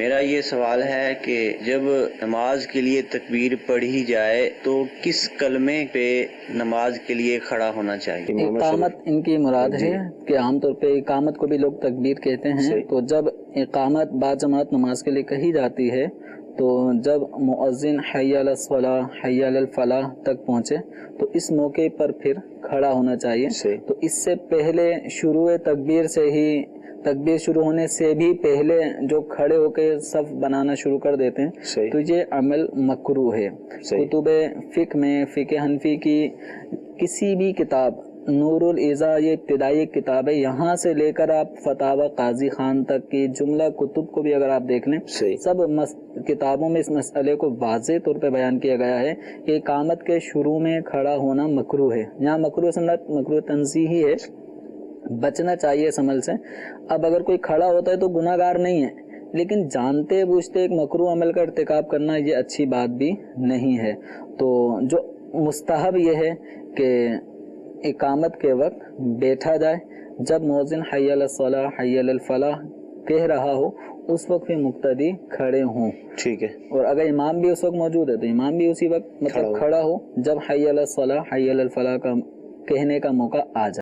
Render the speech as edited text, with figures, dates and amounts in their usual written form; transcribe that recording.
میرا یہ سوال ہے کہ جب نماز کے لیے تکبیر پڑھی جائے تو کس کلمے پہ نماز کے لیے کھڑا ہونا چاہیے؟ اقامت ان کی مراد ہے کہ عام طور پہ اقامت کو بھی لوگ تکبیر کہتے ہیں. تو جب اقامت باجماعت نماز کے لیے کہی جاتی ہے تو جب مؤذن حی علی الصلاۃ حی علی الفلاح تک پہنچے تو اس موقع پر پھر کھڑا ہونا چاہیے. تو اس سے پہلے شروع تکبیر سے ہی تکبیر شروع ہونے سے بھی پہلے جو کھڑے ہو کے صف بنانا شروع کر دیتے ہیں تو یہ عمل مکروہ ہے. کتب فقہ میں فقہ حنفی کی کسی بھی کتاب، نور العزا یہ ابتدائی کتاب ہے، یہاں سے لے کر آپ فتاوی قاضی خان تک کی جملہ کتب کو بھی اگر آپ دیکھ لیں سب کتابوں میں اس مسئلے کو واضح طور پہ بیان کیا گیا ہے کہ اقامت کے شروع میں کھڑا ہونا مکروہ ہے. یہاں مکروہ سنت مکروہ تنزیہی ہے، بچنا چاہیے اس عمل سے. اب اگر کوئی کھڑا ہوتا ہے تو گناہ گار نہیں ہے، لیکن جانتے بوجھتے ایک مکروہ عمل کا ارتکاب کرنا یہ اچھی بات بھی نہیں ہے. تو جو مستحب یہ ہے کہ اقامت کے وقت بیٹھا جائے، جب مؤذن حی علی الصلاۃ حی علی الفلاح کہہ رہا ہو اس وقت پھر مقتدی کھڑے ہوں. ٹھیک ہے. اور اگر امام بھی اس وقت موجود ہے تو امام بھی اسی وقت مطلب کھڑا ہو جب حی علی الصلاۃ حی علی الفلاح کا کہنے کا موقع آ جائے.